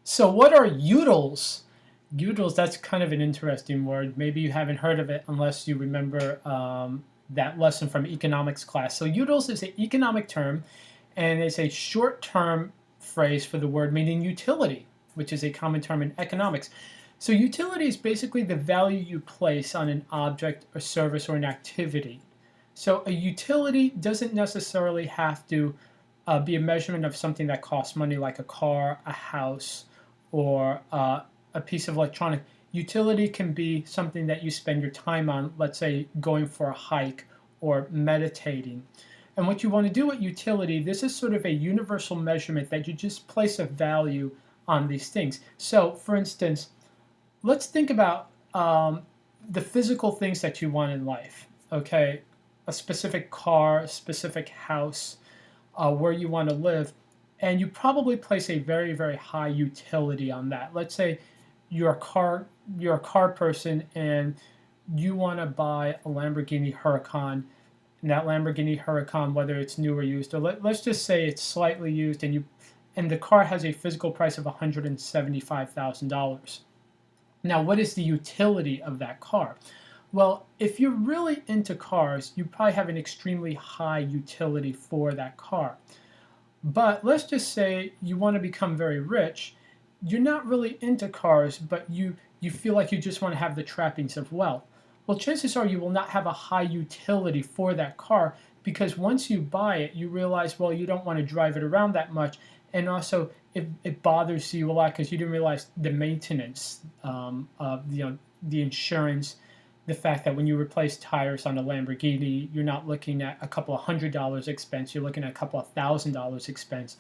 So what are utils? Utils, that's kind of an interesting word. Maybe you haven't heard of it unless you remember that lesson from economics class. So utils is an economic term, and it's a short-term phrase for the word meaning utility, which is a common term in economics. So utility is basically the value you place on an object or service or an activity. So a utility doesn't necessarily have to be a measurement of something that costs money, like a car, a house, or a piece of electronic. Utility can be something that you spend your time on, let's say going for a hike or meditating. And what you want to do with utility, this is sort of a universal measurement that you just place a value on these things. So, for instance, let's think about the physical things that you want in life. Okay, a specific car, a specific house, where you want to live, and you probably place a very, very high utility on that. Let's say you're a car person and you want to buy a Lamborghini Huracan, and that Lamborghini Huracan, whether it's new or used, or let's just say it's slightly used, and the car has a physical price of $175,000. Now, what is the utility of that car? Well, if you're really into cars, you probably have an extremely high utility for that car. But let's just say you want to become very rich. You're not really into cars, but you feel like you just want to have the trappings of wealth. Well, chances are you will not have a high utility for that car, because once you buy it, you realize, well, you don't want to drive it around that much. And also, it bothers you a lot because you didn't realize the maintenance, of the insurance, the fact that when you replace tires on a Lamborghini, you're not looking at a couple of $100 expense, you're looking at a couple of $1,000 expense.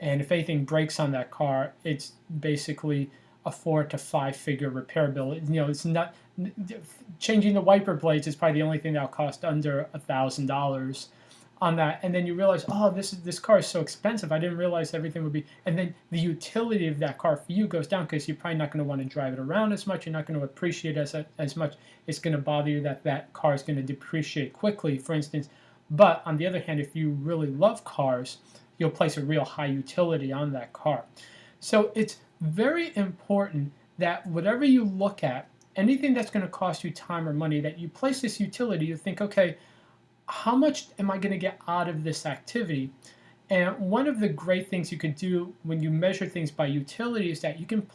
And if anything breaks on that car, it's basically a 4 to 5 figure repair bill. It's not changing the wiper blades is probably the only thing that'll cost under $1,000 on that. And then you realize, oh, this car is so expensive. I didn't realize everything would be. And then the utility of that car for you goes down because you're probably not going to want to drive it around as much. You're not going to appreciate it as much. It's going to bother you that car is going to depreciate quickly, for instance. But on the other hand, if you really love cars, you'll place a real high utility on that car. So it's very important that whatever you look at, anything that's going to cost you time or money, that you place this utility, you think, okay, how much am I going to get out of this activity? And one of the great things you can do when you measure things by utility is that you can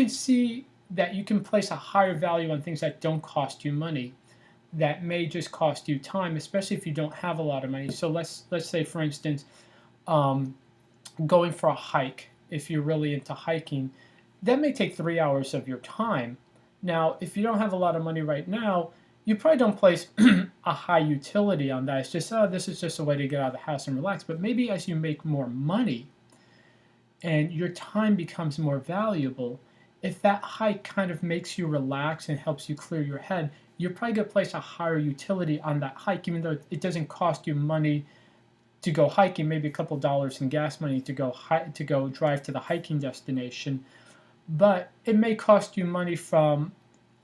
see that you can place a higher value on things that don't cost you money, that may just cost you time, especially if you don't have a lot of money. So let's say, for instance, going for a hike. If you're really into hiking, that may take 3 hours of your time. Now, if you don't have a lot of money right now, you probably don't place a high utility on that. It's just, oh, this is just a way to get out of the house and relax. But maybe as you make more money and your time becomes more valuable, if that hike kind of makes you relax and helps you clear your head, you're probably going to place a higher utility on that hike, even though it doesn't cost you money to go hiking, maybe a couple dollars in gas money to go drive to the hiking destination. But it may cost you money from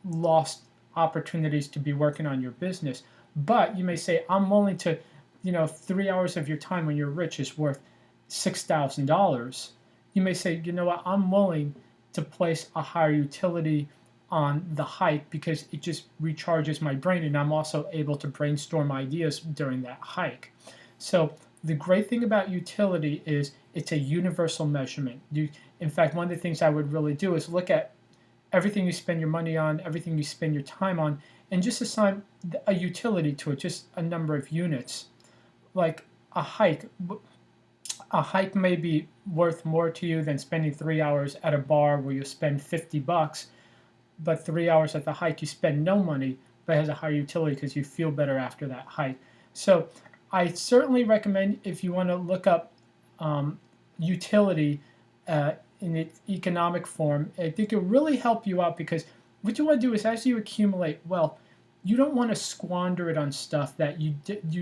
lost opportunities to be working on your business. But you may say, I'm willing to, 3 hours of your time when you're rich is worth $6,000. You may say, you know what, I'm willing to place a higher utility on the hike because it just recharges my brain, and I'm also able to brainstorm ideas during that hike. So the great thing about utility is it's a universal measurement. In fact, one of the things I would really do is look at everything you spend your money on, everything you spend your time on, and just assign a utility to it, just a number of units. Like a hike. A hike may be worth more to you than spending 3 hours at a bar where you spend $50, but 3 hours at the hike you spend no money, but it has a higher utility because you feel better after that hike. So I certainly recommend, if you want to look up utility in its economic form, I think it'll really help you out, because what you want to do is, as you accumulate wealth, you don't want to squander it on stuff that you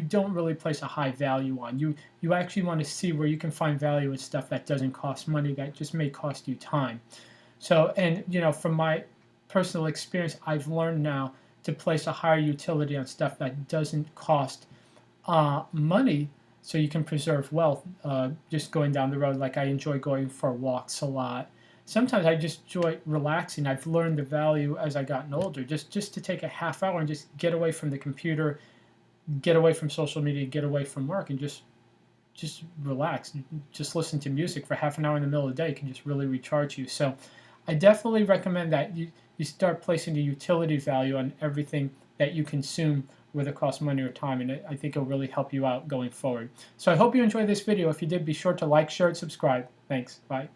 don't really place a high value on. You actually want to see where you can find value in stuff that doesn't cost money, that just may cost you time. So, and from my personal experience, I've learned now to place a higher utility on stuff that doesn't cost money, so you can preserve wealth just going down the road. Like I enjoy going for walks a lot. Sometimes I just enjoy relaxing. I've learned the value as I gotten older, just to take a half hour and just get away from the computer, get away from social media, get away from work, and just relax. Just listen to music for half an hour in the middle of the day can just really recharge you. So I definitely recommend that you start placing the utility value on everything that you consume, whether it costs money or time, and I think it'll really help you out going forward. So I hope you enjoyed this video. If you did, be sure to like, share, and subscribe. Thanks. Bye.